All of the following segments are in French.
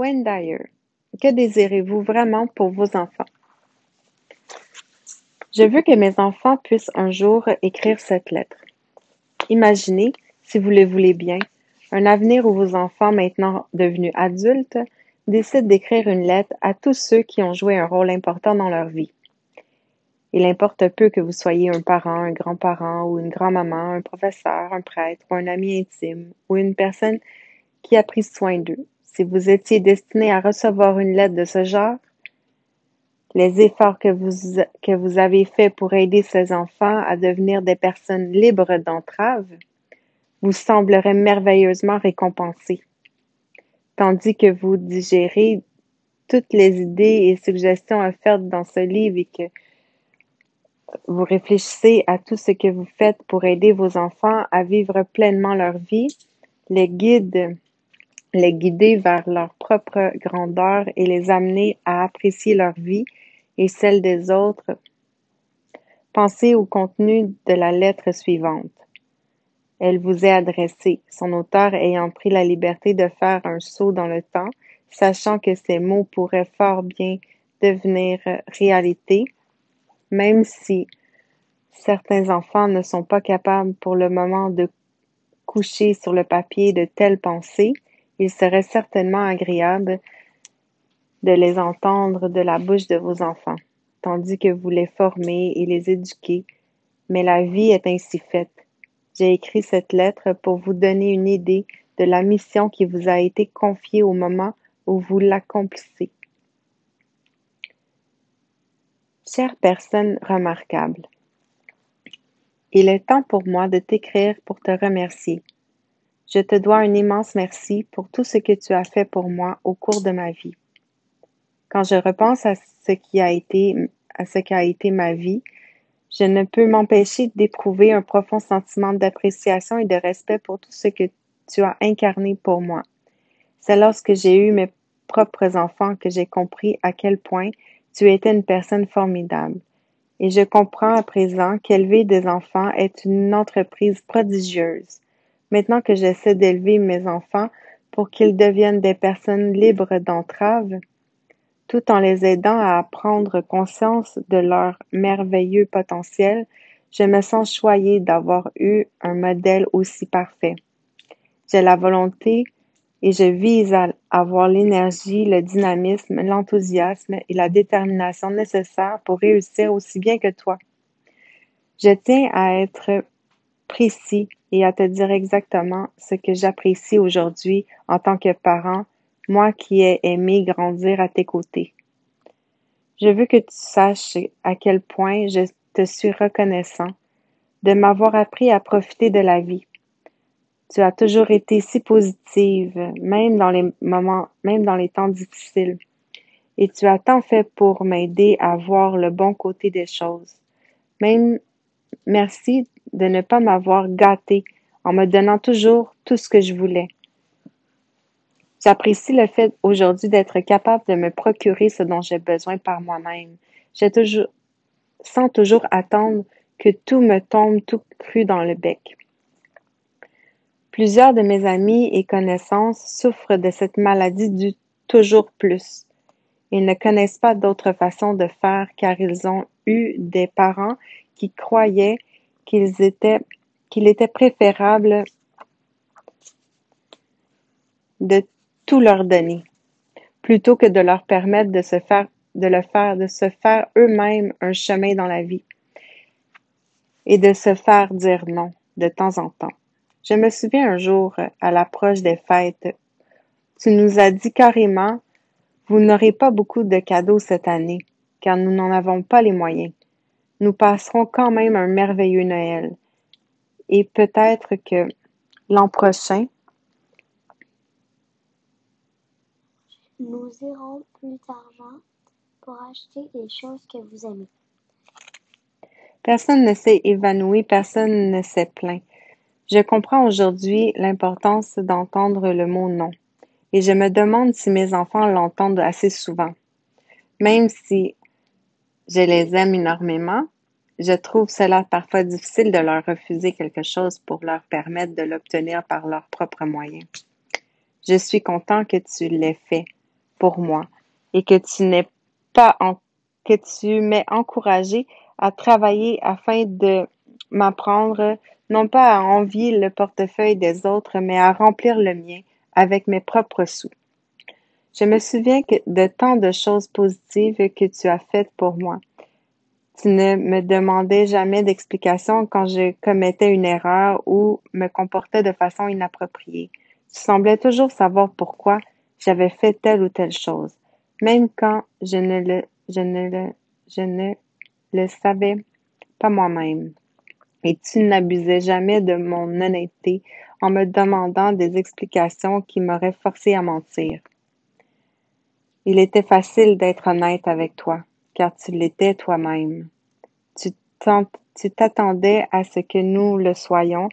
Wayne Dyer. Que désirez-vous vraiment pour vos enfants? Je veux que mes enfants puissent un jour écrire cette lettre. Imaginez, si vous le voulez bien, un avenir où vos enfants, maintenant devenus adultes, décident d'écrire une lettre à tous ceux qui ont joué un rôle important dans leur vie. Il importe peu que vous soyez un parent, un grand-parent ou une grand-maman, un professeur, un prêtre ou un ami intime ou une personne qui a pris soin d'eux. Si vous étiez destiné à recevoir une lettre de ce genre, les efforts que vous avez faits pour aider ces enfants à devenir des personnes libres d'entrave vous sembleraient merveilleusement récompensés. Tandis que vous digérez toutes les idées et suggestions offertes dans ce livre et que vous réfléchissez à tout ce que vous faites pour aider vos enfants à vivre pleinement leur vie, les guider vers leur propre grandeur et les amener à apprécier leur vie et celle des autres. Pensez au contenu de la lettre suivante. Elle vous est adressée, son auteur ayant pris la liberté de faire un saut dans le temps, sachant que ces mots pourraient fort bien devenir réalité, même si certains enfants ne sont pas capables pour le moment de coucher sur le papier de telles pensées, il serait certainement agréable de les entendre de la bouche de vos enfants, tandis que vous les formez et les éduquez. Mais la vie est ainsi faite. J'ai écrit cette lettre pour vous donner une idée de la mission qui vous a été confiée au moment où vous l'accomplissez. Chère personne remarquable, il est temps pour moi de t'écrire pour te remercier. Je te dois un immense merci pour tout ce que tu as fait pour moi au cours de ma vie. Quand je repense à ce qu'a été ma vie, je ne peux m'empêcher d'éprouver un profond sentiment d'appréciation et de respect pour tout ce que tu as incarné pour moi. C'est lorsque j'ai eu mes propres enfants que j'ai compris à quel point tu étais une personne formidable. Et je comprends à présent qu'élever des enfants est une entreprise prodigieuse. Maintenant que j'essaie d'élever mes enfants pour qu'ils deviennent des personnes libres d'entrave, tout en les aidant à prendre conscience de leur merveilleux potentiel, je me sens choyée d'avoir eu un modèle aussi parfait. J'ai la volonté et je vise à avoir l'énergie, le dynamisme, l'enthousiasme et la détermination nécessaires pour réussir aussi bien que toi. Je tiens à être précis et à te dire exactement ce que j'apprécie aujourd'hui en tant que parent, moi qui ai aimé grandir à tes côtés. Je veux que tu saches à quel point je te suis reconnaissant de m'avoir appris à profiter de la vie. Tu as toujours été si positive, même dans les temps difficiles. Et tu as tant fait pour m'aider à voir le bon côté des choses. Même merci de ne pas m'avoir gâtée en me donnant toujours tout ce que je voulais. J'apprécie le fait aujourd'hui d'être capable de me procurer ce dont j'ai besoin par moi-même. Sans toujours attendre que tout me tombe tout cru dans le bec. Plusieurs de mes amis et connaissances souffrent de cette maladie du toujours plus. Ils ne connaissent pas d'autre façon de faire car ils ont eu des parents qui croyaient qu'il était préférable de tout leur donner, plutôt que de leur permettre de se faire eux-mêmes un chemin dans la vie et de se faire dire non de temps en temps. Je me souviens un jour, à l'approche des fêtes, tu nous as dit carrément, vous n'aurez pas beaucoup de cadeaux cette année, car nous n'en avons pas les moyens. Nous passerons quand même un merveilleux Noël. Et peut-être que l'an prochain, nous aurons plus d'argent pour acheter les choses que vous aimez. Personne ne s'est évanoui, personne ne s'est plaint. Je comprends aujourd'hui l'importance d'entendre le mot non. Et je me demande si mes enfants l'entendent assez souvent. Même si je les aime énormément, je trouve cela parfois difficile de leur refuser quelque chose pour leur permettre de l'obtenir par leurs propres moyens. Je suis content que tu l'aies fait, pour moi et que tu n'es pas en- que tu m'aies encouragé à travailler afin de m'apprendre non pas à envier le portefeuille des autres, mais à remplir le mien avec mes propres sous. Je me souviens de tant de choses positives que tu as faites pour moi. Tu ne me demandais jamais d'explication quand je commettais une erreur ou me comportais de façon inappropriée. Tu semblais toujours savoir pourquoi j'avais fait telle ou telle chose, même quand je ne le savais pas moi-même. Et tu n'abusais jamais de mon honnêteté en me demandant des explications qui m'auraient forcé à mentir. Il était facile d'être honnête avec toi, car tu l'étais toi-même. Tu tu t'attendais à ce que nous le soyons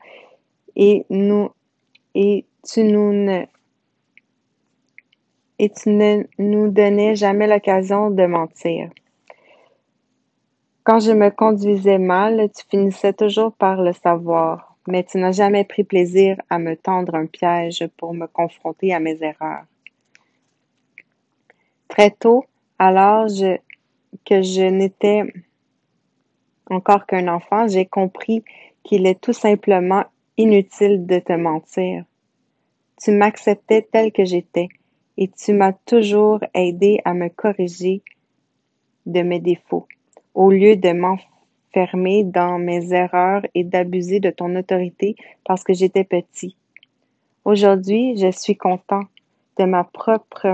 et nous et tu ne nous donnais jamais l'occasion de mentir. Quand je me conduisais mal, tu finissais toujours par le savoir, mais tu n'as jamais pris plaisir à me tendre un piège pour me confronter à mes erreurs. Très tôt, à l'âge que je n'étais encore qu'un enfant, j'ai compris qu'il est tout simplement inutile de te mentir. Tu m'acceptais tel que j'étais et tu m'as toujours aidé à me corriger de mes défauts, au lieu de m'enfermer dans mes erreurs et d'abuser de ton autorité parce que j'étais petit. Aujourd'hui, je suis content de ma propre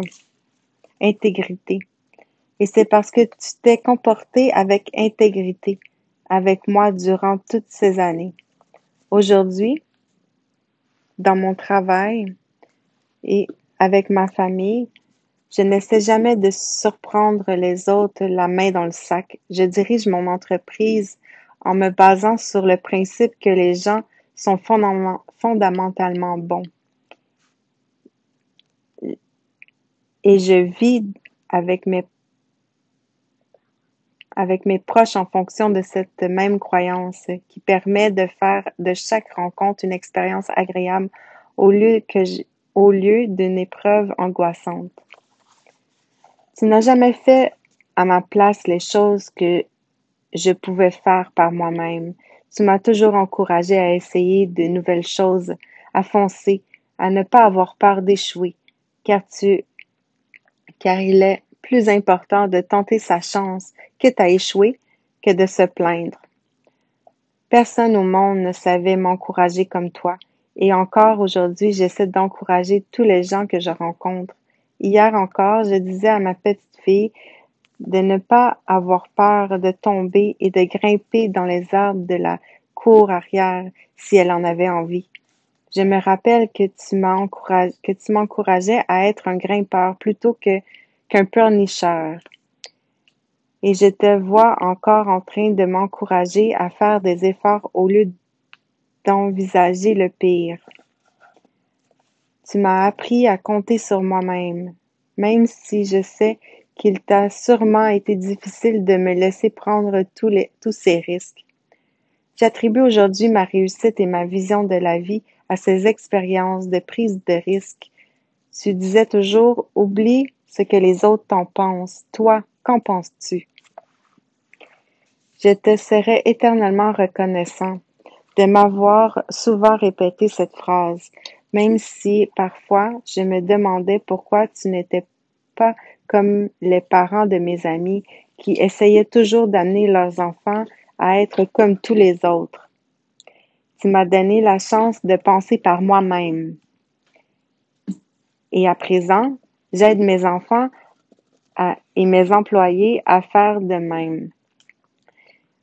intégrité. Et c'est parce que tu t'es comporté avec intégrité avec moi durant toutes ces années. Aujourd'hui, dans mon travail et avec ma famille, je n'essaie jamais de surprendre les autres la main dans le sac. Je dirige mon entreprise en me basant sur le principe que les gens sont fondamentalement bons. Et je vis avec mes proches en fonction de cette même croyance qui permet de faire de chaque rencontre une expérience agréable au lieu d'une épreuve angoissante. Tu n'as jamais fait à ma place les choses que je pouvais faire par moi-même. Tu m'as toujours encouragé à essayer de nouvelles choses, à foncer, à ne pas avoir peur d'échouer, car il est plus important de tenter sa chance, quitte à échouer, que de se plaindre. Personne au monde ne savait m'encourager comme toi, et encore aujourd'hui, j'essaie d'encourager tous les gens que je rencontre. Hier encore, je disais à ma petite fille de ne pas avoir peur de tomber et de grimper dans les arbres de la cour arrière si elle en avait envie. Je me rappelle que tu m'encourageais à être un grimpeur plutôt qu'un pleurnicheur. Et je te vois encore en train de m'encourager à faire des efforts au lieu d'envisager le pire. Tu m'as appris à compter sur moi-même, même si je sais qu'il t'a sûrement été difficile de me laisser prendre tous ces risques. J'attribue aujourd'hui ma réussite et ma vision de la vie à ces expériences de prise de risque. Tu disais toujours, oublie ce que les autres t'en pensent. Toi, qu'en penses-tu? Je te serai éternellement reconnaissant de m'avoir souvent répété cette phrase, même si parfois je me demandais pourquoi tu n'étais pas comme les parents de mes amis qui essayaient toujours d'amener leurs enfants à être comme tous les autres. Tu m'as donné la chance de penser par moi-même. Et à présent, j'aide mes enfants et mes employés à faire de même.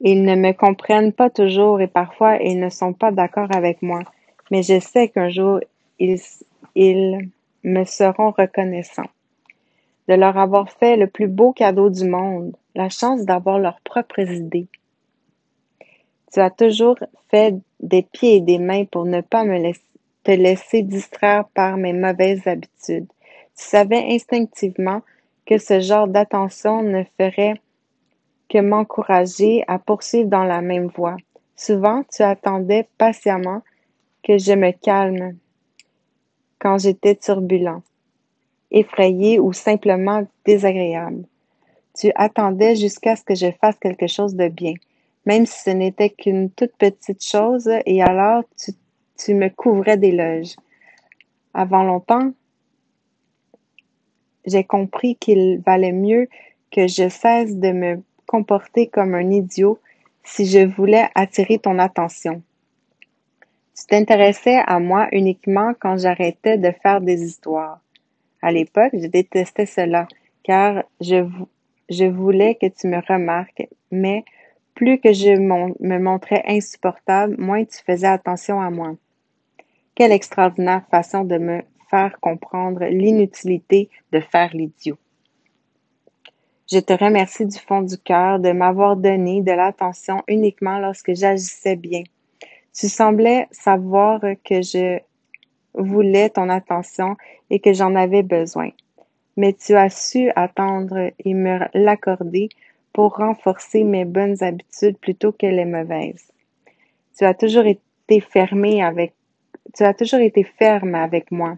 Ils ne me comprennent pas toujours et parfois ils ne sont pas d'accord avec moi, mais je sais qu'un jour ils me seront reconnaissants de leur avoir fait le plus beau cadeau du monde, la chance d'avoir leurs propres idées. Tu as toujours fait des pieds et des mains pour ne pas te laisser distraire par mes mauvaises habitudes. Tu savais instinctivement que ce genre d'attention ne ferait que m'encourager à poursuivre dans la même voie. Souvent, tu attendais patiemment que je me calme quand j'étais turbulent. effrayé ou simplement désagréable. Tu attendais jusqu'à ce que je fasse quelque chose de bien, même si ce n'était qu'une toute petite chose, et alors tu me couvrais d'éloges. Avant longtemps, j'ai compris qu'il valait mieux que je cesse de me comporter comme un idiot si je voulais attirer ton attention. Tu t'intéressais à moi uniquement quand j'arrêtais de faire des histoires. À l'époque, je détestais cela, car je voulais que tu me remarques, mais plus que me montrais insupportable, moins tu faisais attention à moi. Quelle extraordinaire façon de me faire comprendre l'inutilité de faire l'idiot. Je te remercie du fond du cœur de m'avoir donné de l'attention uniquement lorsque j'agissais bien. Tu semblais savoir que je voulais ton attention et que j'en avais besoin, mais tu as su attendre et me l'accorder pour renforcer mes bonnes habitudes plutôt que les mauvaises. Tu as toujours été tu as toujours été ferme avec moi.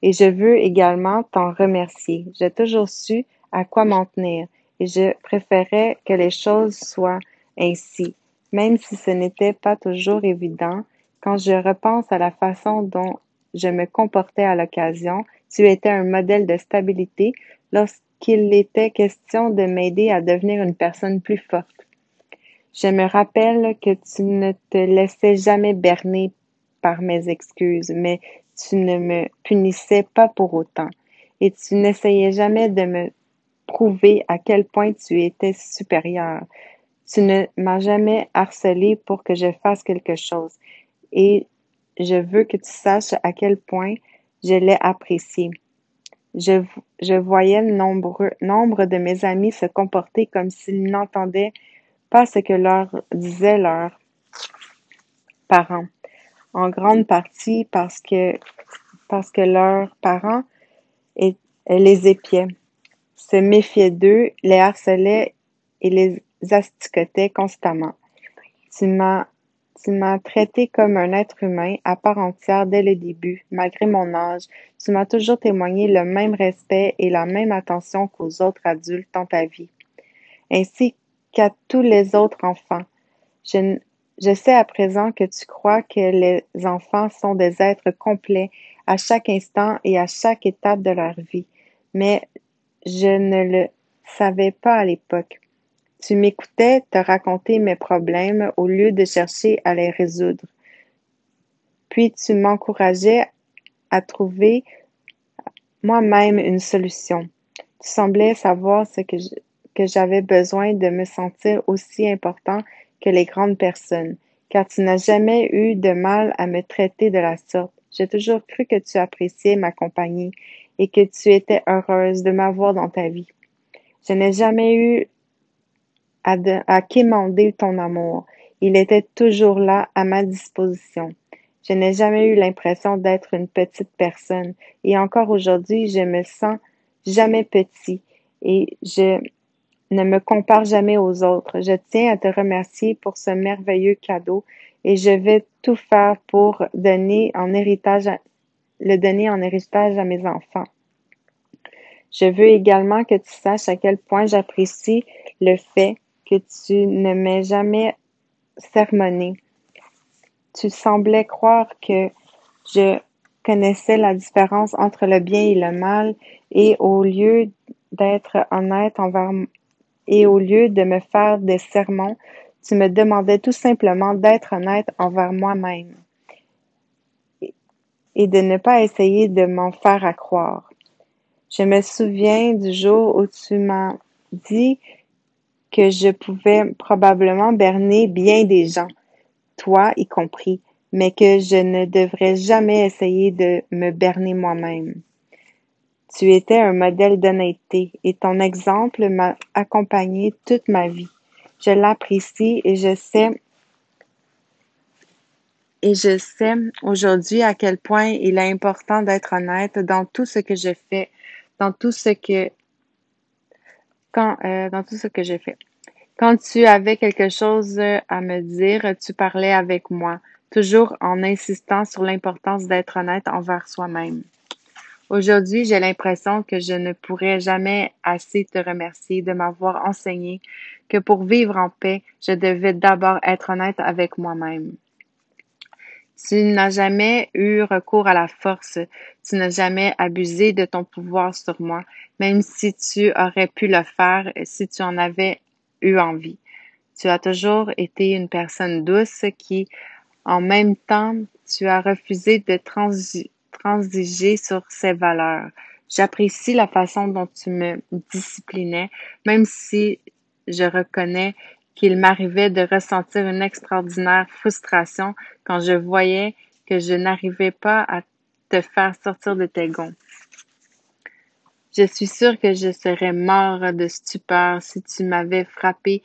Et je veux également t'en remercier. J'ai toujours su à quoi m'en tenir et je préférais que les choses soient ainsi, même si ce n'était pas toujours évident. Quand je repense à la façon dont je me comportais à l'occasion, tu étais un modèle de stabilité lorsqu'il était question de m'aider à devenir une personne plus forte. Je me rappelle que tu ne te laissais jamais berner par mes excuses, mais tu ne me punissais pas pour autant, et tu n'essayais jamais de me prouver à quel point tu étais supérieur. Tu ne m'as jamais harcelé pour que je fasse quelque chose, et je veux que tu saches à quel point je l'ai apprécié. Je voyais nombre de mes amis se comporter comme s'ils n'entendaient pas ce que leur disaient leurs parents, en grande partie parce que leurs parents les épiaient, se méfiaient d'eux, les harcelaient et les asticotaient constamment. Tu m'as tu m'as traité comme un être humain à part entière dès le début, malgré mon âge. Tu m'as toujours témoigné le même respect et la même attention qu'aux autres adultes dans ta vie, ainsi qu'à tous les autres enfants. Je, je sais à présent que tu crois que les enfants sont des êtres complets à chaque instant et à chaque étape de leur vie, mais je ne le savais pas à l'époque. Tu m'écoutais te raconter mes problèmes au lieu de chercher à les résoudre. Puis tu m'encourageais à trouver moi-même une solution. Tu semblais savoir que j'avais besoin de me sentir aussi important que les grandes personnes, car tu n'as jamais eu de mal à me traiter de la sorte. J'ai toujours cru que tu appréciais ma compagnie et que tu étais heureuse de m'avoir dans ta vie. Je n'ai jamais eu à quémander ton amour. Il était toujours là à ma disposition. Je n'ai jamais eu l'impression d'être une petite personne et encore aujourd'hui, je me sens jamais petit et je ne me compare jamais aux autres. Je tiens à te remercier pour ce merveilleux cadeau et je vais tout faire pour le donner en héritage à mes enfants. Je veux également que tu saches à quel point j'apprécie le fait que tu ne m'aies jamais sermonné. Tu semblais croire que je connaissais la différence entre le bien et le mal et au lieu de me faire des sermons, tu me demandais tout simplement d'être honnête envers moi-même et de ne pas essayer de m'en faire à croire. Je me souviens du jour où tu m'as dit que je pouvais probablement berner bien des gens, toi y compris, mais que je ne devrais jamais essayer de me berner moi-même. Tu étais un modèle d'honnêteté et ton exemple m'a accompagné toute ma vie. Je l'apprécie et je sais aujourd'hui à quel point il est important d'être honnête dans tout ce que je fais, dans tout ce que dans tout ce que je fais. Quand tu avais quelque chose à me dire, tu parlais avec moi, toujours en insistant sur l'importance d'être honnête envers soi-même. Aujourd'hui, j'ai l'impression que je ne pourrai jamais assez te remercier de m'avoir enseigné que pour vivre en paix, je devais d'abord être honnête avec moi-même. Tu n'as jamais eu recours à la force, tu n'as jamais abusé de ton pouvoir sur moi, même si tu aurais pu le faire si tu en avais eu envie. Tu as toujours été une personne douce qui, en même temps, tu as refusé de transiger sur ses valeurs. J'apprécie la façon dont tu me disciplinais, même si je reconnais qu'il m'arrivait de ressentir une extraordinaire frustration quand je voyais que je n'arrivais pas à te faire sortir de tes gonds. Je suis sûre que je serais mort de stupeur si tu m'avais frappé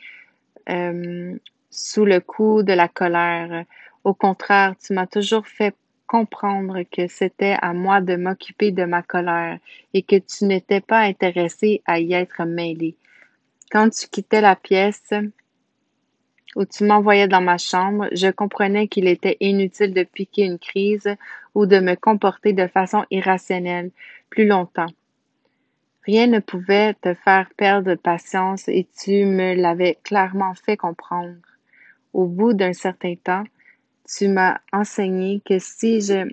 euh, sous le coup de la colère. Au contraire, tu m'as toujours fait comprendre que c'était à moi de m'occuper de ma colère et que tu n'étais pas intéressé à y être mêlé. Quand tu quittais la pièce ou tu m'envoyais dans ma chambre, je comprenais qu'il était inutile de piquer une crise ou de me comporter de façon irrationnelle plus longtemps. Rien ne pouvait te faire perdre patience et tu me l'avais clairement fait comprendre. Au bout d'un certain temps, tu m'as enseigné que si je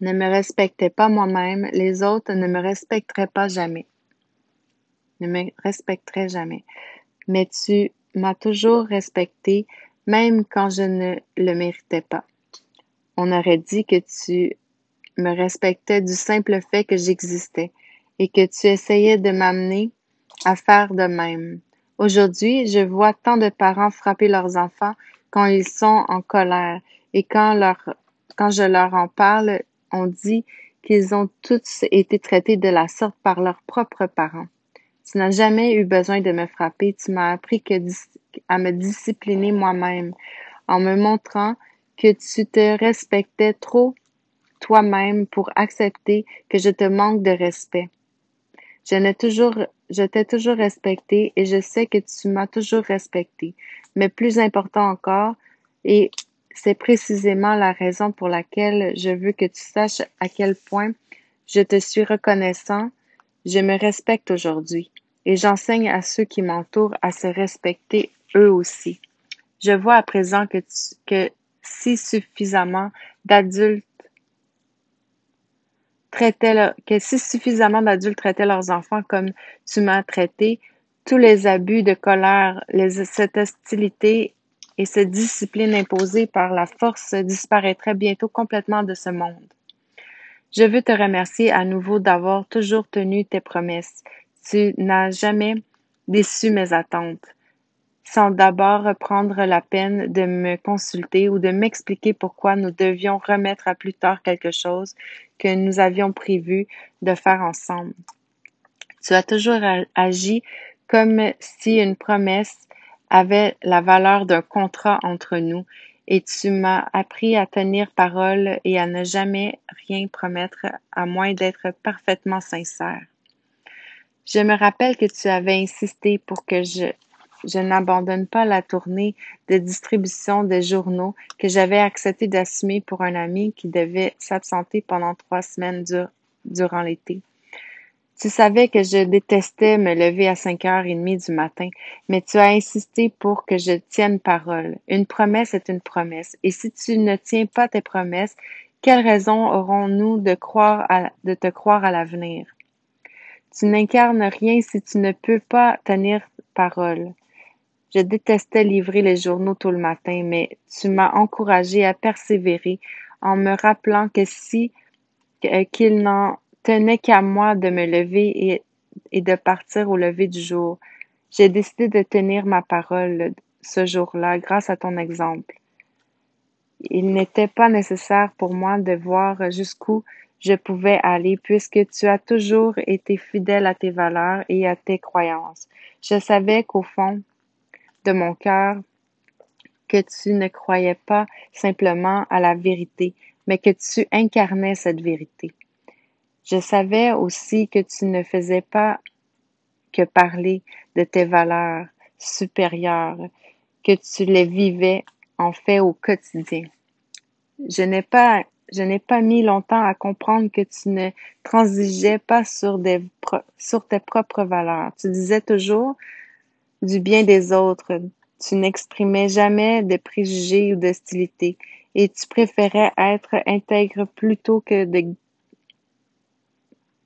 ne me respectais pas moi-même, les autres ne me respecteraient pas jamais, ne me respecteraient jamais. Mais tu m'as toujours respecté, même quand je ne le méritais pas. On aurait dit que tu me respectais du simple fait que j'existais et que tu essayais de m'amener à faire de même. Aujourd'hui, je vois tant de parents frapper leurs enfants quand ils sont en colère et quand je leur en parle, on dit qu'ils ont tous été traités de la sorte par leurs propres parents. Tu n'as jamais eu besoin de me frapper, tu m'as appris à me discipliner moi-même en me montrant que tu te respectais trop toi-même pour accepter que je te manque de respect. Je t'ai toujours respecté et je sais que tu m'as toujours respecté. Mais plus important encore, et c'est précisément la raison pour laquelle je veux que tu saches à quel point je te suis reconnaissant, je me respecte aujourd'hui et j'enseigne à ceux qui m'entourent à se respecter eux aussi. Je vois à présent que si suffisamment d'adultes que si suffisamment d'adultes traitaient leurs enfants comme tu m'as traité, tous les abus de colère, cette hostilité et cette discipline imposée par la force disparaîtraient bientôt complètement de ce monde. Je veux te remercier à nouveau d'avoir toujours tenu tes promesses. Tu n'as jamais déçu mes attentes sans d'abord prendre la peine de me consulter ou de m'expliquer pourquoi nous devions remettre à plus tard quelque chose que nous avions prévu de faire ensemble. Tu as toujours agi comme si une promesse avait la valeur d'un contrat entre nous et tu m'as appris à tenir parole et à ne jamais rien promettre à moins d'être parfaitement sincère. Je me rappelle que tu avais insisté pour que je n'abandonne pas la tournée de distribution des journaux que j'avais accepté d'assumer pour un ami qui devait s'absenter pendant 3 semaines durant l'été. Tu savais que je détestais me lever à 5h30 du matin, mais tu as insisté pour que je tienne parole. Une promesse est une promesse, et si tu ne tiens pas tes promesses, quelle raison aurons-nous de te croire à l'avenir? Tu n'incarnes rien si tu ne peux pas tenir parole. Je détestais livrer les journaux tout le matin, mais tu m'as encouragé à persévérer en me rappelant qu'il n'en tenait qu'à moi de me lever et de partir au lever du jour. J'ai décidé de tenir ma parole ce jour-là grâce à ton exemple. Il n'était pas nécessaire pour moi de voir jusqu'où je pouvais aller puisque tu as toujours été fidèle à tes valeurs et à tes croyances. Je savais qu'au fond de mon cœur, que tu ne croyais pas simplement à la vérité, mais que tu incarnais cette vérité. Je savais aussi que tu ne faisais pas que parler de tes valeurs supérieures, que tu les vivais en fait au quotidien. Je n'ai pas je n'ai pas mis longtemps à comprendre que tu ne transigeais pas sur tes propres valeurs. Tu disais toujours du bien des autres. Tu n'exprimais jamais de préjugés ou d'hostilité et tu préférais être intègre plutôt que de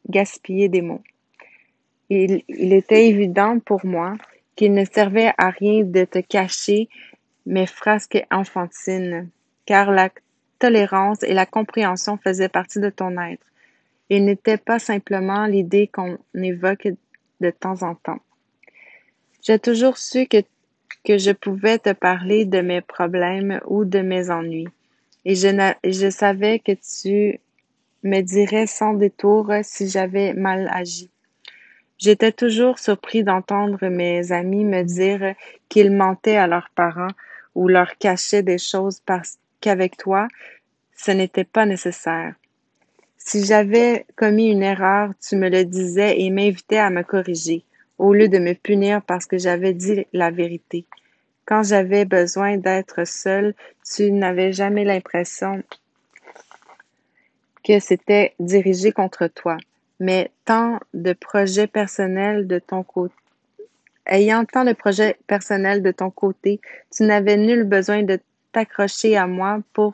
gaspiller des mots. Il était évident pour moi qu'il ne servait à rien de te cacher mes frasques enfantines, car la tolérance et la compréhension faisaient partie de ton être. Il n'était pas simplement l'idée qu'on évoque de temps en temps. J'ai toujours su que je pouvais te parler de mes problèmes ou de mes ennuis, et je savais que tu me dirais sans détour si j'avais mal agi. J'étais toujours surpris d'entendre mes amis me dire qu'ils mentaient à leurs parents ou leur cachaient des choses parce qu'avec toi, ce n'était pas nécessaire. Si j'avais commis une erreur, tu me le disais et m'invitais à me corriger, au lieu de me punir parce que j'avais dit la vérité. Quand j'avais besoin d'être seule, tu n'avais jamais l'impression que c'était dirigé contre toi, mais tant de projets personnels de ton côté. Ayant tant de projets personnels de ton côté, tu n'avais nul besoin de t'accrocher à moi pour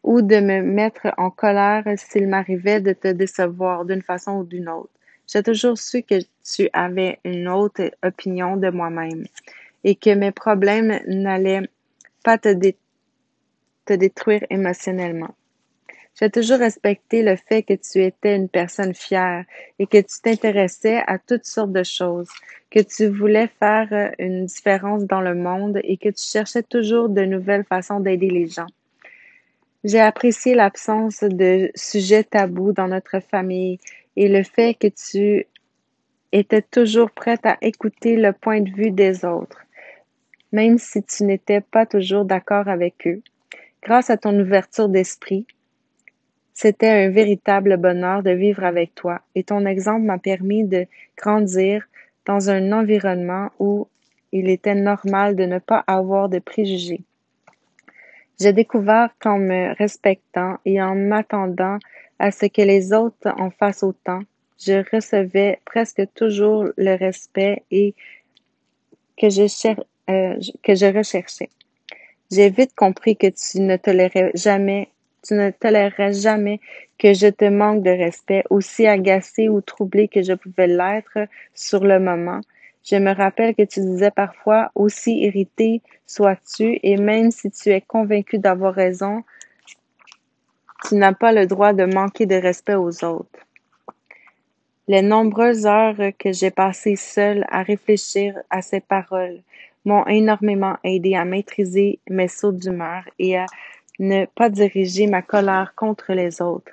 ou de me mettre en colère s'il m'arrivait de te décevoir d'une façon ou d'une autre. J'ai toujours su que tu avais une autre opinion de moi-même et que mes problèmes n'allaient pas te détruire émotionnellement. J'ai toujours respecté le fait que tu étais une personne fière et que tu t'intéressais à toutes sortes de choses, que tu voulais faire une différence dans le monde et que tu cherchais toujours de nouvelles façons d'aider les gens. J'ai apprécié l'absence de sujets tabous dans notre famille et le fait que tu étais toujours prête à écouter le point de vue des autres, même si tu n'étais pas toujours d'accord avec eux. Grâce à ton ouverture d'esprit, c'était un véritable bonheur de vivre avec toi et ton exemple m'a permis de grandir dans un environnement où il était normal de ne pas avoir de préjugés. J'ai découvert qu'en me respectant et en m'attendant à ce que les autres en fassent autant, je recevais presque toujours le respect et que que je recherchais. J'ai vite compris que tu ne tolérerais jamais que je te manque de respect, aussi agacé ou troublé que je pouvais l'être sur le moment. Je me rappelle que tu disais parfois, aussi irrité sois-tu, et même si tu es convaincu d'avoir raison, tu n'as pas le droit de manquer de respect aux autres. Les nombreuses heures que j'ai passées seule à réfléchir à ces paroles m'ont énormément aidé à maîtriser mes sauts d'humeur et à ne pas diriger ma colère contre les autres.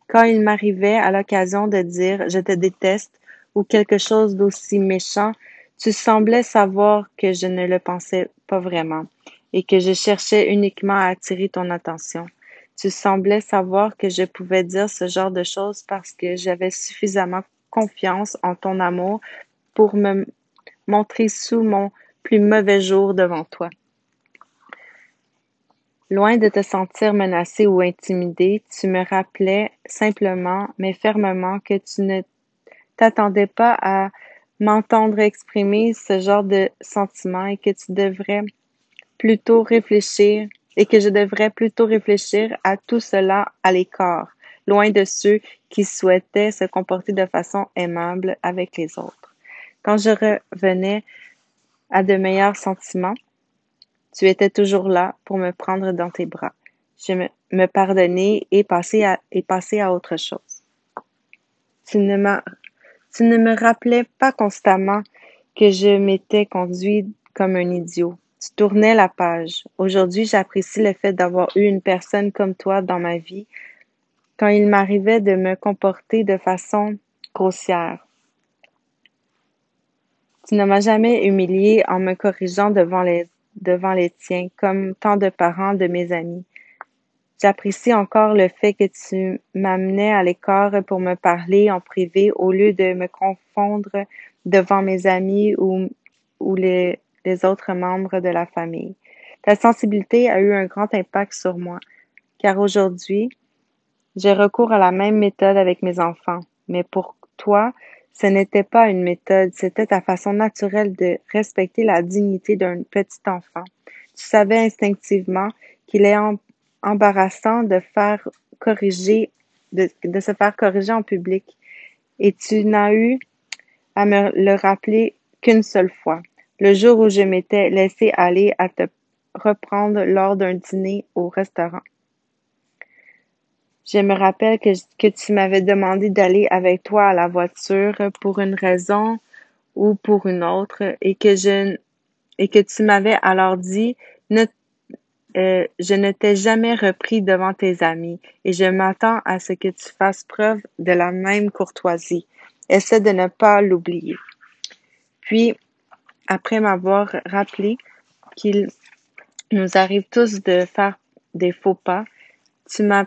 Quand il m'arrivait à l'occasion de dire je te déteste ou quelque chose d'aussi méchant, tu semblais savoir que je ne le pensais pas vraiment et que je cherchais uniquement à attirer ton attention. Tu semblais savoir que je pouvais dire ce genre de choses parce que j'avais suffisamment confiance en ton amour pour me montrer sous mon plus mauvais jour devant toi. Loin de te sentir menacé ou intimidé, tu me rappelais simplement, mais fermement, que tu ne t'attendais pas à m'entendre exprimer ce genre de sentiments et que tu devrais plutôt réfléchir et que je devrais plutôt réfléchir à tout cela à l'écart, loin de ceux qui souhaitaient se comporter de façon aimable avec les autres. Quand je revenais à de meilleurs sentiments, tu étais toujours là pour me prendre dans tes bras. Me pardonner et passer à autre chose. Tu ne m'as Tu ne me rappelais pas constamment que je m'étais conduit comme un idiot. Tu tournais la page. Aujourd'hui, j'apprécie le fait d'avoir eu une personne comme toi dans ma vie quand il m'arrivait de me comporter de façon grossière. Tu ne m'as jamais humilié en me corrigeant devant les tiens, comme tant de parents de mes amis. J'apprécie encore le fait que tu m'amenais à l'écart pour me parler en privé au lieu de me confondre devant mes amis ou les autres membres de la famille. Ta sensibilité a eu un grand impact sur moi, car aujourd'hui, J'ai recours à la même méthode avec mes enfants. Mais pour toi, ce n'était pas une méthode, c'était ta façon naturelle de respecter la dignité d'un petit enfant. Tu savais instinctivement qu'il est embarrassant de se faire corriger en public. Et tu n'as eu à me le rappeler qu'une seule fois, le jour où je m'étais laissé aller à te reprendre lors d'un dîner au restaurant. Je me rappelle que tu m'avais demandé d'aller avec toi à la voiture pour une raison ou pour une autre et que tu m'avais alors dit ne, je ne t'ai jamais repris devant tes amis et je m'attends à ce que tu fasses preuve de la même courtoisie. Essaie de ne pas l'oublier. Puis, après m'avoir rappelé qu'il nous arrive tous de faire des faux pas, tu m'as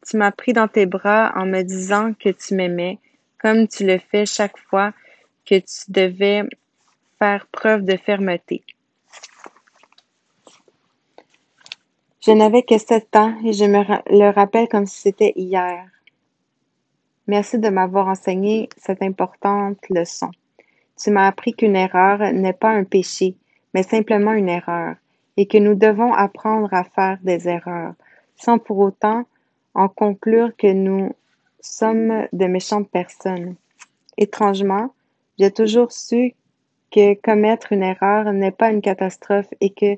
tu m'as pris dans tes bras en me disant que tu m'aimais, comme tu le fais chaque fois que tu devais faire preuve de fermeté. Je n'avais que 7 ans et je le rappelle comme si c'était hier. Merci de m'avoir enseigné cette importante leçon. Tu m'as appris qu'une erreur n'est pas un péché, mais simplement une erreur, et que nous devons apprendre à faire des erreurs, sans pour autant en conclure que nous sommes de méchantes personnes. Étrangement, j'ai toujours su que commettre une erreur n'est pas une catastrophe et que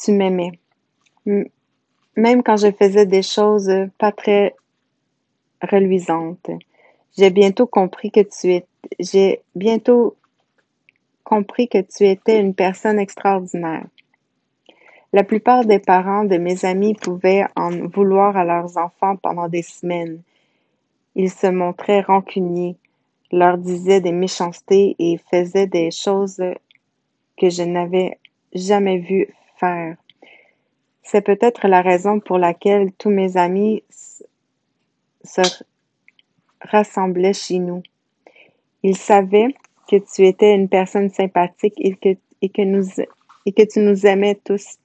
tu m'aimais. Même quand je faisais des choses pas très reluisantes. J'ai bientôt compris que tu étais une personne extraordinaire. La plupart des parents de mes amis pouvaient en vouloir à leurs enfants pendant des semaines. Ils se montraient rancuniers, leur disaient des méchancetés et faisaient des choses que je n'avais jamais vu faire. C'est peut-être la raison pour laquelle tous mes amis se rassemblaient chez nous. Ils savaient que tu étais une personne sympathique et que tu nous aimais tous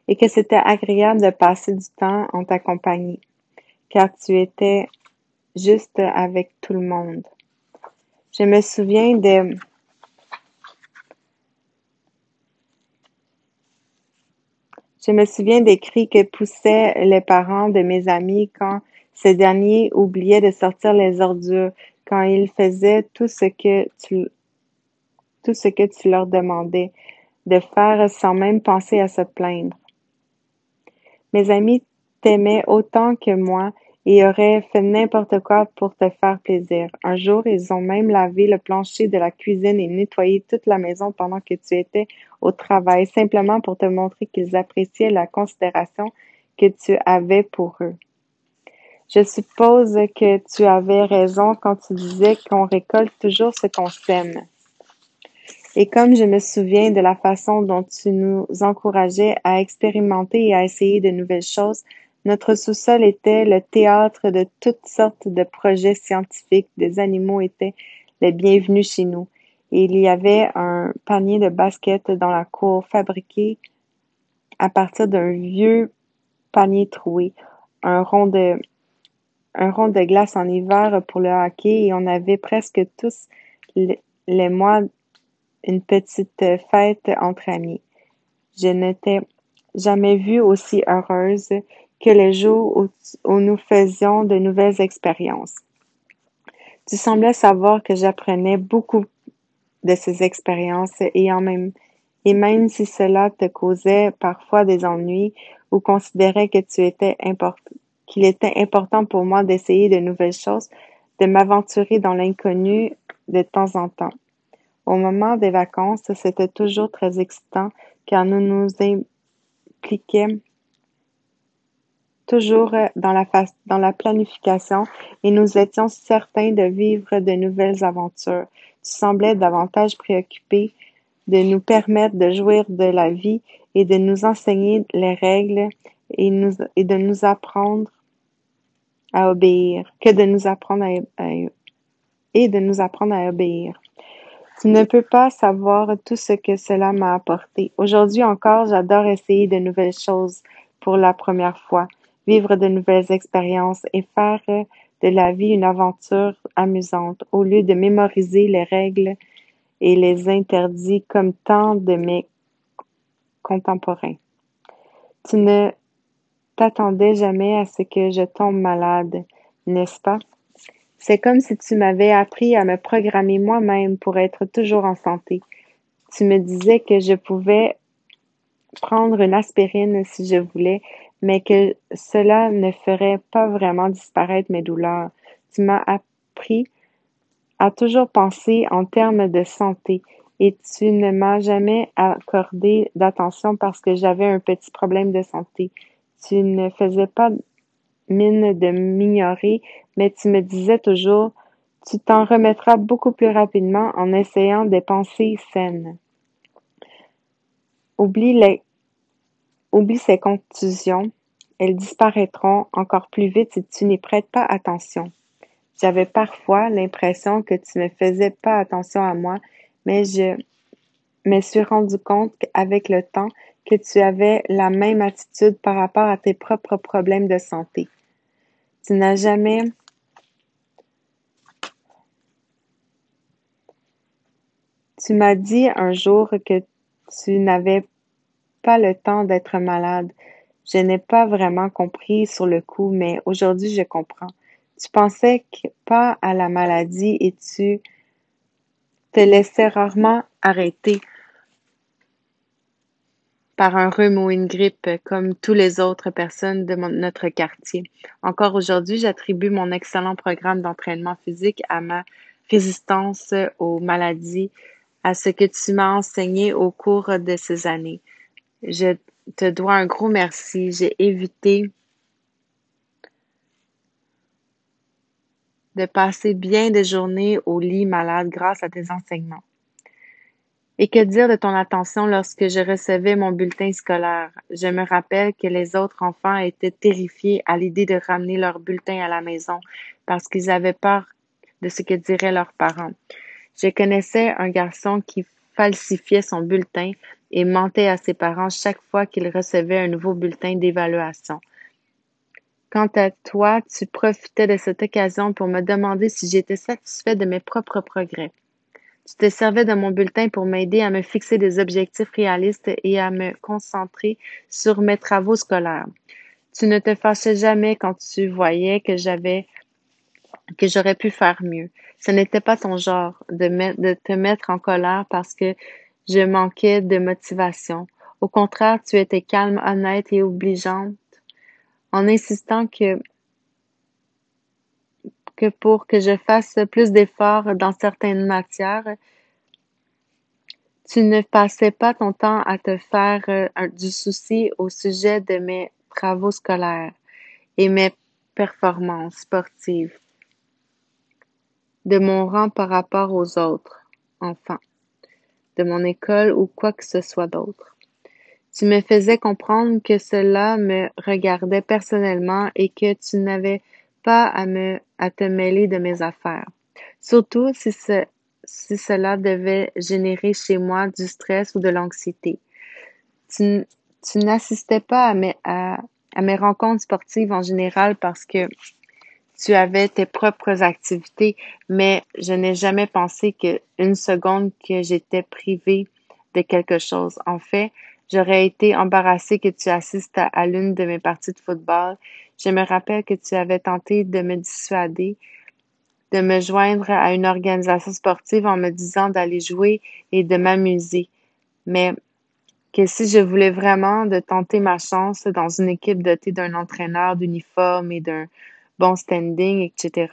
et que c'était agréable de passer du temps en ta compagnie, car tu étais juste avec tout le monde. Je me souviens des Je me souviens des cris que poussaient les parents de mes amis quand ces derniers oubliaient de sortir les ordures, quand ils faisaient tout ce que tu leur demandais de faire sans même penser à se plaindre. Mes amis t'aimaient autant que moi et auraient fait n'importe quoi pour te faire plaisir. Un jour, ils ont même lavé le plancher de la cuisine et nettoyé toute la maison pendant que tu étais au travail, simplement pour te montrer qu'ils appréciaient la considération que tu avais pour eux. Je suppose que tu avais raison quand tu disais qu'on récolte toujours ce qu'on sème. Et comme je me souviens de la façon dont tu nous encourageais à expérimenter et à essayer de nouvelles choses, notre sous-sol était le théâtre de toutes sortes de projets scientifiques. Des animaux étaient les bienvenus chez nous. Et il y avait un panier de basket dans la cour fabriqué à partir d'un vieux panier troué, un rond de, un rond de glace en hiver pour le hockey et on avait presque tous les mois une petite fête entre amis. Je n'étais jamais vue aussi heureuse que le jour où nous faisions de nouvelles expériences. Tu semblais savoir que j'apprenais beaucoup de ces expériences et même si cela te causait parfois des ennuis ou considérais qu'il était important pour moi d'essayer de nouvelles choses, de m'aventurer dans l'inconnu de temps en temps. Au moment des vacances, c'était toujours très excitant car nous nous impliquions toujours dans la planification et nous étions certains de vivre de nouvelles aventures. Tu semblais davantage préoccupé de nous permettre de jouir de la vie et de nous enseigner les règles et de nous apprendre à obéir, que de nous apprendre et de nous apprendre à obéir. Tu ne peux pas savoir tout ce que cela m'a apporté. Aujourd'hui encore, j'adore essayer de nouvelles choses pour la première fois. vivre de nouvelles expériences et faire de la vie une aventure amusante, au lieu de mémoriser les règles et les interdits comme tant de mes contemporains. Tu ne t'attendais jamais à ce que je tombe malade, n'est-ce pas? C'est comme si tu m'avais appris à me programmer moi-même pour être toujours en santé. Tu me disais que je pouvais prendre une aspirine si je voulais, mais que cela ne ferait pas vraiment disparaître mes douleurs. Tu m'as appris à toujours penser en termes de santé et tu ne m'as jamais accordé d'attention parce que j'avais un petit problème de santé. Tu ne faisais pas mine de m'ignorer, mais tu me disais toujours, tu t'en remettras beaucoup plus rapidement en essayant des pensées saines. Oublie ces contusions, elles disparaîtront encore plus vite si tu n'y prêtes pas attention. J'avais parfois l'impression que tu ne faisais pas attention à moi, mais je me suis rendu compte avec le temps que tu avais la même attitude par rapport à tes propres problèmes de santé. Tu n'as jamais Tu m'as dit un jour que tu n'avais pas le temps d'être malade. Je n'ai pas vraiment compris sur le coup, mais aujourd'hui je comprends. Tu pensais pas à la maladie et tu te laissais rarement arrêter par un rhume ou une grippe comme toutes les autres personnes de notre quartier. Encore aujourd'hui, j'attribue mon excellent programme d'entraînement physique à ma résistance aux maladies, à ce que tu m'as enseigné au cours de ces années. Je te dois un gros merci. J'ai évité de passer bien des journées au lit malade grâce à tes enseignements. Et que dire de ton attention lorsque je recevais mon bulletin scolaire? Je me rappelle que les autres enfants étaient terrifiés à l'idée de ramener leur bulletin à la maison parce qu'ils avaient peur de ce que diraient leurs parents. Je connaissais un garçon qui falsifiait son bulletin et mentait à ses parents chaque fois qu'il recevait un nouveau bulletin d'évaluation. Quant à toi, tu profitais de cette occasion pour me demander si j'étais satisfait de mes propres progrès. Tu te servais de mon bulletin pour m'aider à me fixer des objectifs réalistes et à me concentrer sur mes travaux scolaires. Tu ne te fâchais jamais quand tu voyais que j'aurais pu faire mieux. Ce n'était pas ton genre de te mettre en colère parce que je manquais de motivation. Au contraire, tu étais calme, honnête et obligeante en insistant que pour que je fasse plus d'efforts dans certaines matières, tu ne passais pas ton temps à te faire du souci au sujet de mes travaux scolaires et mes performances sportives, de mon rang par rapport aux autres enfants, de mon école ou quoi que ce soit d'autre. Tu me faisais comprendre que cela me regardait personnellement et que tu n'avais pas à te mêler de mes affaires. Surtout si cela devait générer chez moi du stress ou de l'anxiété. Tu, tu n'assistais pas à mes rencontres sportives en général parce que tu avais tes propres activités, mais je n'ai jamais pensé une seconde que j'étais privée de quelque chose. En fait, j'aurais été embarrassée que tu assistes à l'une de mes parties de football. Je me rappelle que tu avais tenté de me dissuader, de me joindre à une organisation sportive en me disant d'aller jouer et de m'amuser. Mais que si je voulais vraiment de tenter ma chance dans une équipe dotée d'un entraîneur d'uniforme et d'un bon standing, etc.,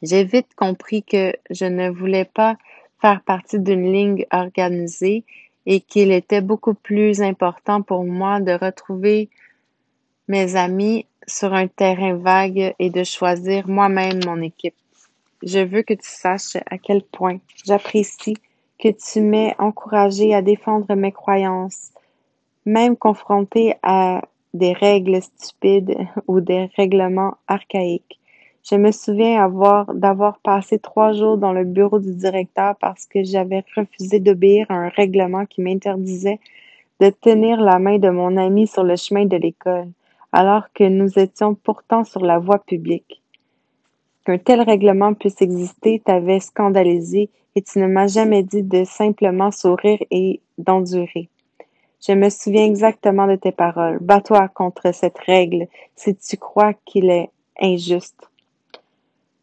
j'ai vite compris que je ne voulais pas faire partie d'une ligue organisée et qu'il était beaucoup plus important pour moi de retrouver mes amis sur un terrain vague et de choisir moi-même mon équipe. Je veux que tu saches à quel point j'apprécie que tu m'aies encouragé à défendre mes croyances, même confrontée à des règles stupides ou des règlements archaïques. Je me souviens d'avoir passé 3 jours dans le bureau du directeur parce que j'avais refusé d'obéir à un règlement qui m'interdisait de tenir la main de mon ami sur le chemin de l'école. alors que nous étions pourtant sur la voie publique. Qu'un tel règlement puisse exister t'avait scandalisé et tu ne m'as jamais dit de simplement sourire et d'endurer. Je me souviens exactement de tes paroles. Bats-toi contre cette règle si tu crois qu'il est injuste.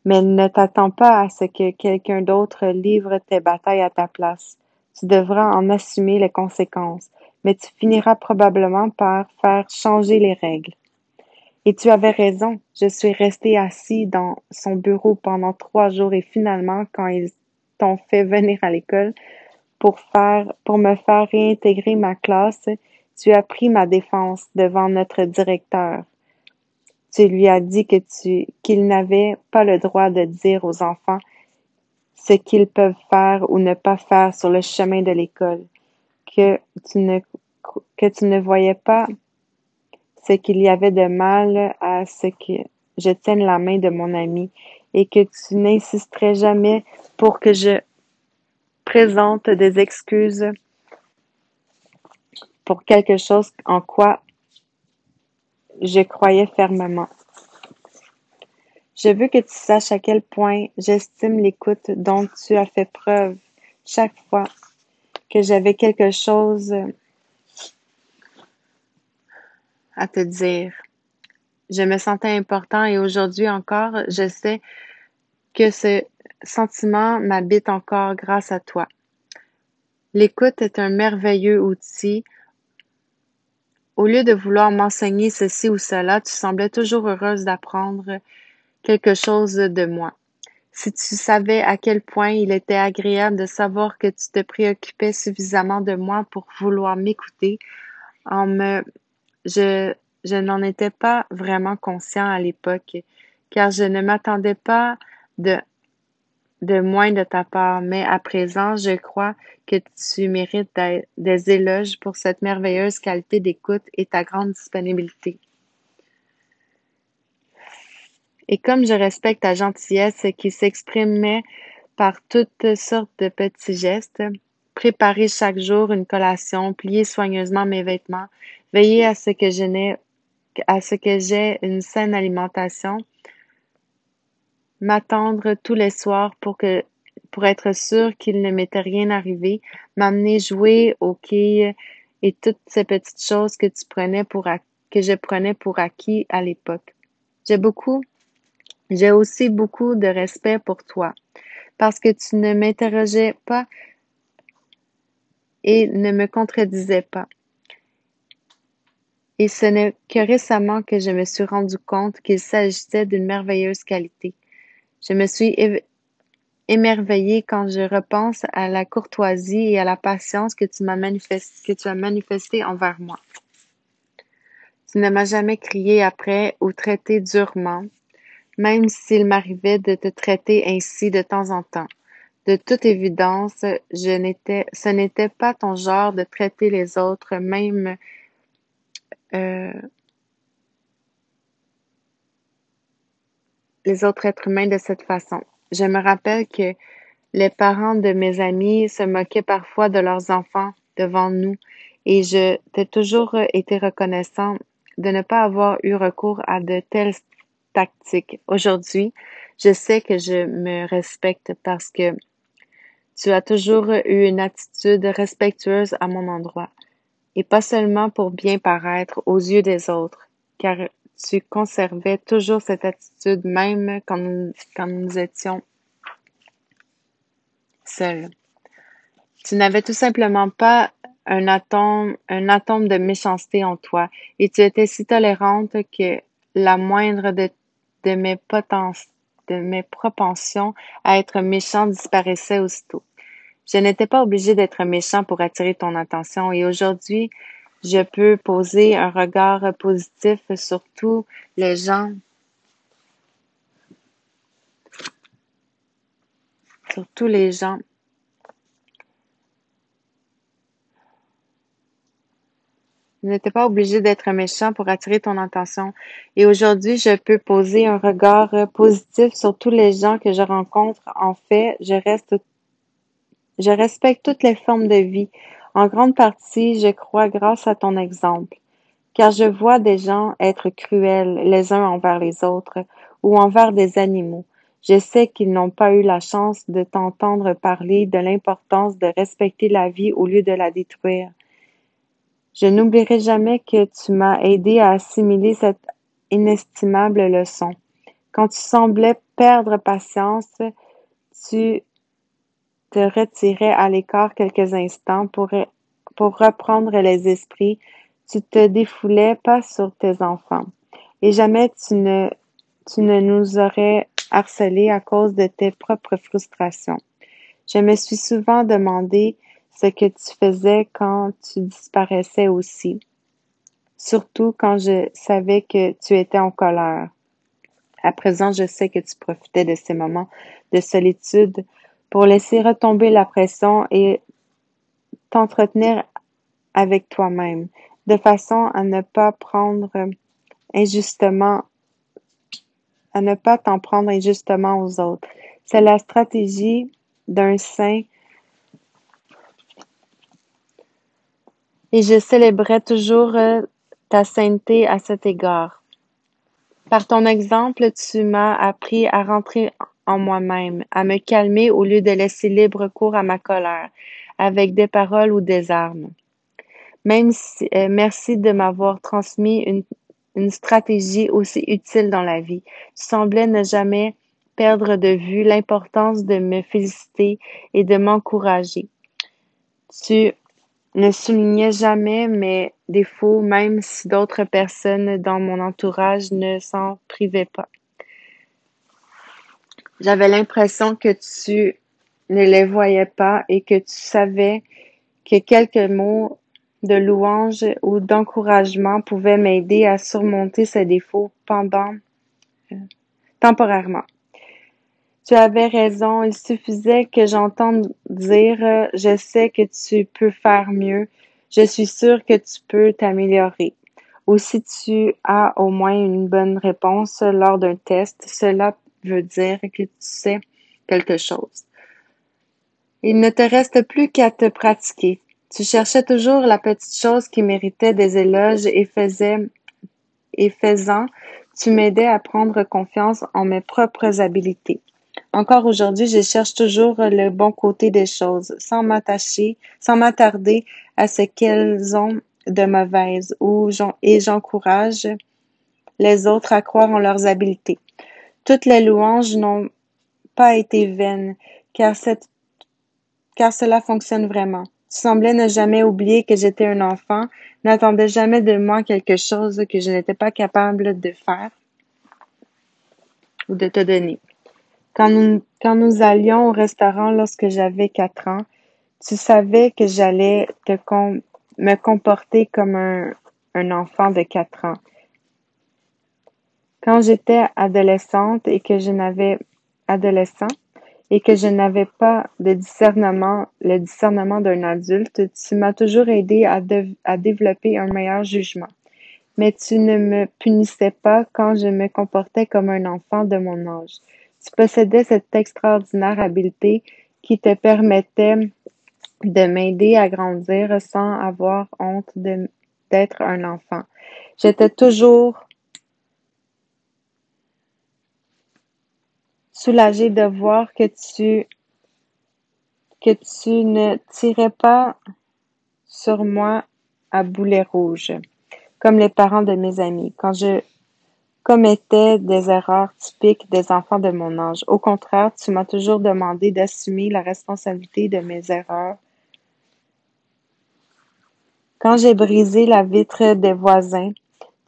Mais ne t'attends pas à ce que quelqu'un d'autre livre tes batailles à ta place. Tu devras en assumer les conséquences, mais tu finiras probablement par faire changer les règles. Et tu avais raison, je suis resté assis dans son bureau pendant 3 jours et finalement, quand ils t'ont fait venir à l'école pour me faire réintégrer ma classe, tu as pris ma défense devant notre directeur. Tu lui as dit qu'ils n'avaient pas le droit de dire aux enfants ce qu'ils peuvent faire ou ne pas faire sur le chemin de l'école, que tu ne, que tu ne voyais pas ce qu'il y avait de mal à ce que je tienne la main de mon ami et que tu n'insisterais jamais pour que je présente des excuses pour quelque chose en quoi je croyais fermement. Je veux que tu saches à quel point j'estime l'écoute dont tu as fait preuve chaque fois que j'avais quelque chose à te dire. Je me sentais important et aujourd'hui encore, je sais que ce sentiment m'habite encore grâce à toi. L'écoute est un merveilleux outil. Au lieu de vouloir m'enseigner ceci ou cela, tu semblais toujours heureuse d'apprendre quelque chose de moi. Si tu savais à quel point il était agréable de savoir que tu te préoccupais suffisamment de moi pour vouloir m'écouter, en me, je n'en étais pas vraiment conscient à l'époque, car je ne m'attendais pas de, de moins de ta part, mais à présent, je crois que tu mérites des éloges pour cette merveilleuse qualité d'écoute et ta grande disponibilité. Et comme je respecte ta gentillesse qui s'exprimait par toutes sortes de petits gestes, préparer chaque jour une collation, plier soigneusement mes vêtements, veiller à ce que j'ai une saine alimentation, m'attendre tous les soirs pour être sûr qu'il ne m'était rien arrivé, m'amener jouer aux quilles et toutes ces petites choses que que je prenais pour acquis à l'époque. J'ai aussi beaucoup de respect pour toi, parce que tu ne m'interrogeais pas et ne me contredisais pas. Et ce n'est que récemment que je me suis rendu compte qu'il s'agissait d'une merveilleuse qualité. Je me suis émerveillée quand je repense à la courtoisie et à la patience que tu as manifesté envers moi. Tu ne m'as jamais crié après ou traité durement, même s'il m'arrivait de te traiter ainsi de temps en temps. De toute évidence, ce n'était pas ton genre de traiter les autres, même euh, les autres êtres humains de cette façon. Je me rappelle que les parents de mes amis se moquaient parfois de leurs enfants devant nous et je t'ai toujours été reconnaissant de ne pas avoir eu recours à de telles tactiques. Aujourd'hui, je sais que je me respecte parce que tu as toujours eu une attitude respectueuse à mon endroit, et pas seulement pour bien paraître aux yeux des autres, car tu conservais toujours cette attitude même quand nous étions seuls. Tu n'avais tout simplement pas un atome de méchanceté en toi, et tu étais si tolérante que la moindre de mes propensions à être méchant disparaissait aussitôt. Je n'étais pas obligée d'être méchant pour attirer ton attention et aujourd'hui, je peux poser un regard positif les gens, sur tous les gens. Je n'étais pas obligée d'être méchant pour attirer ton attention et aujourd'hui, je peux poser un regard positif sur tous les gens que je rencontre. En fait, je respecte toutes les formes de vie. En grande partie, je crois grâce à ton exemple. car je vois des gens être cruels les uns envers les autres ou envers des animaux. Je sais qu'ils n'ont pas eu la chance de t'entendre parler de l'importance de respecter la vie au lieu de la détruire. Je n'oublierai jamais que tu m'as aidé à assimiler cette inestimable leçon. Quand tu semblais perdre patience, tu te retirais à l'écart quelques instants pour reprendre les esprits. Tu te défoulais pas sur tes enfants. Et jamais tu ne nous aurais harcelés à cause de tes propres frustrations. Je me suis souvent demandé ce que tu faisais quand tu disparaissais aussi, surtout quand je savais que tu étais en colère. À présent, je sais que tu profitais de ces moments de solitude pour laisser retomber la pression et t'entretenir avec toi-même, de façon injustement, à ne pas t'en prendre injustement aux autres. C'est la stratégie d'un saint et je célébrais toujours ta sainteté à cet égard. Par ton exemple, tu m'as appris à rentrer en moi-même, à me calmer au lieu de laisser libre cours à ma colère, avec des paroles ou des armes. Merci de m'avoir transmis une stratégie aussi utile dans la vie. Tu semblais ne jamais perdre de vue l'importance de me féliciter et de m'encourager. Tu ne soulignais jamais mes défauts, même si d'autres personnes dans mon entourage ne s'en privaient pas. J'avais l'impression que tu ne les voyais pas et que tu savais que quelques mots de louange ou d'encouragement pouvaient m'aider à surmonter ces défauts temporairement. Tu avais raison, il suffisait que j'entende dire je sais que tu peux faire mieux, je suis sûre que tu peux t'améliorer. Ou si tu as au moins une bonne réponse lors d'un test, cela veut dire que tu sais quelque chose. Il ne te reste plus qu'à te pratiquer. Tu cherchais toujours la petite chose qui méritait des éloges et faisant, tu m'aidais à prendre confiance en mes propres habiletés. Encore aujourd'hui, je cherche toujours le bon côté des choses, sans m'attarder à ce qu'elles ont de mauvaises, et j'encourage les autres à croire en leurs habiletés. Toutes les louanges n'ont pas été vaines, car cela fonctionne vraiment. Tu semblais ne jamais oublier que j'étais un enfant, n'attendais jamais de moi quelque chose que je n'étais pas capable de faire ou de te donner. Quand nous allions au restaurant lorsque j'avais 4 ans, tu savais que j'allais me comporter comme un enfant de 4 ans. Quand j'étais adolescent et que je n'avais pas le discernement d'un adulte, tu m'as toujours aidé à développer un meilleur jugement. Mais tu ne me punissais pas quand je me comportais comme un enfant de mon âge. Tu possédais cette extraordinaire habileté qui te permettait de m'aider à grandir sans avoir honte d'être un enfant. J'étais toujours soulagée de voir que tu ne tirais pas sur moi à boulet rouge, comme les parents de mes amis, quand je commettais des erreurs typiques des enfants de mon âge. Au contraire, tu m'as toujours demandé d'assumer la responsabilité de mes erreurs. Quand j'ai brisé la vitre des voisins,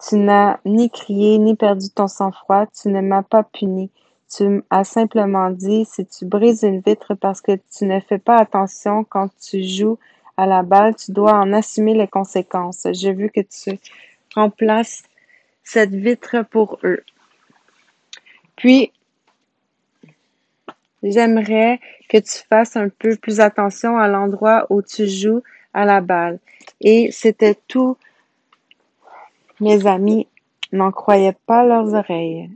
tu n'as ni crié ni perdu ton sang-froid, tu ne m'as pas puni. Tu as simplement dit, si tu brises une vitre parce que tu ne fais pas attention quand tu joues à la balle, tu dois en assumer les conséquences. J'ai vu que tu remplaces cette vitre pour eux. Puis, j'aimerais que tu fasses un peu plus attention à l'endroit où tu joues à la balle. Et c'était tout. Mes amis n'en croyaient pas leurs oreilles.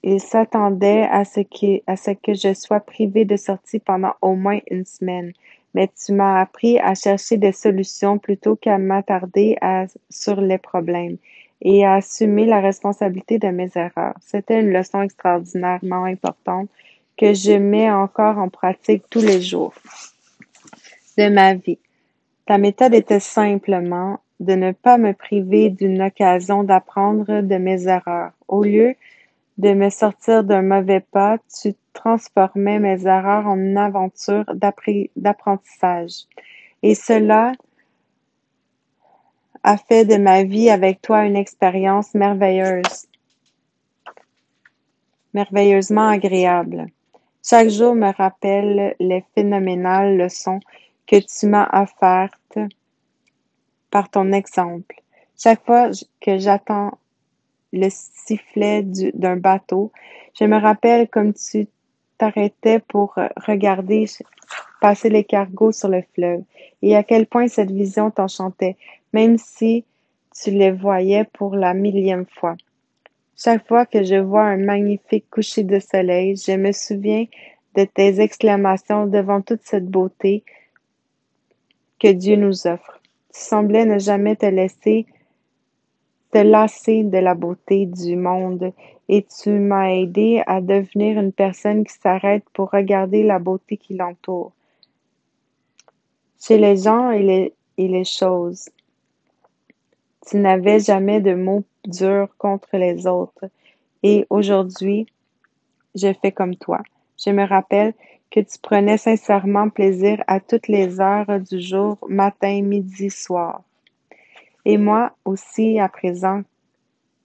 Ils s'attendaient à ce que je sois privée de sortie pendant au moins une semaine. mais tu m'as appris à chercher des solutions plutôt qu'à m'attarder sur les problèmes et à assumer la responsabilité de mes erreurs. C'était une leçon extraordinairement importante que je mets encore en pratique tous les jours de ma vie. Ta méthode était simplement de ne pas me priver d'une occasion d'apprendre de mes erreurs. Au lieu de me sortir d'un mauvais pas, tu transformais mes erreurs en une aventure d'apprentissage. Et cela a fait de ma vie avec toi une expérience merveilleusement agréable. Chaque jour me rappelle les phénoménales leçons que tu m'as offertes par ton exemple. Chaque fois que j'attends le sifflet d'un bateau, je me rappelle comme tu t'arrêtais pour regarder passer les cargos sur le fleuve et à quel point cette vision t'enchantait, même si tu les voyais pour la millième fois. Chaque fois que je vois un magnifique coucher de soleil, je me souviens de tes exclamations devant toute cette beauté que Dieu nous offre. Tu semblais ne jamais te lasser de la beauté du monde et tu m'as aidé à devenir une personne qui s'arrête pour regarder la beauté qui l'entoure. Chez les gens et les choses, tu n'avais jamais de mots durs contre les autres et aujourd'hui, je fais comme toi. Je me rappelle que tu prenais sincèrement plaisir à toutes les heures du jour, matin, midi, soir. Et moi aussi, à présent,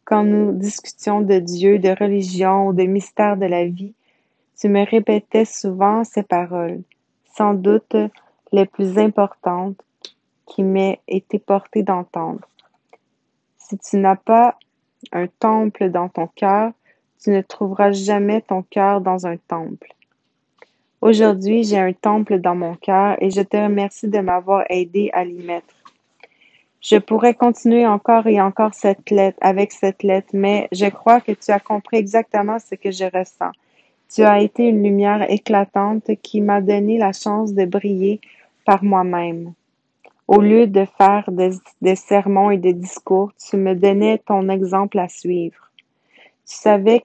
quand nous discutions de Dieu, de religion ou de mystères de la vie, tu me répétais souvent ces paroles, sans doute les plus importantes qui m'aient été portées d'entendre. Si tu n'as pas un temple dans ton cœur, tu ne trouveras jamais ton cœur dans un temple. Aujourd'hui, j'ai un temple dans mon cœur et je te remercie de m'avoir aidé à l'y mettre. Je pourrais continuer encore et encore avec cette lettre, mais je crois que tu as compris exactement ce que je ressens. Tu as été une lumière éclatante qui m'a donné la chance de briller par moi-même. Au lieu de faire des sermons et des discours, tu me donnais ton exemple à suivre. Tu savais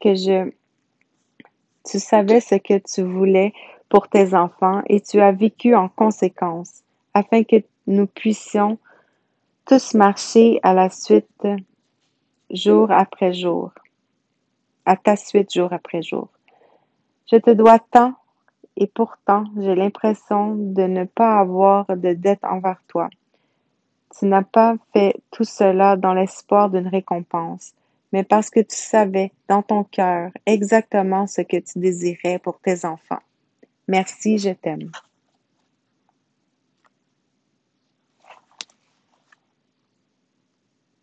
ce que tu voulais pour tes enfants et tu as vécu en conséquence, afin que nous puissions tous marcher à la suite jour après jour, à ta suite jour après jour. Je te dois tant et pourtant j'ai l'impression de ne pas avoir de dette envers toi. Tu n'as pas fait tout cela dans l'espoir d'une récompense, mais parce que tu savais dans ton cœur exactement ce que tu désirais pour tes enfants. Merci, je t'aime.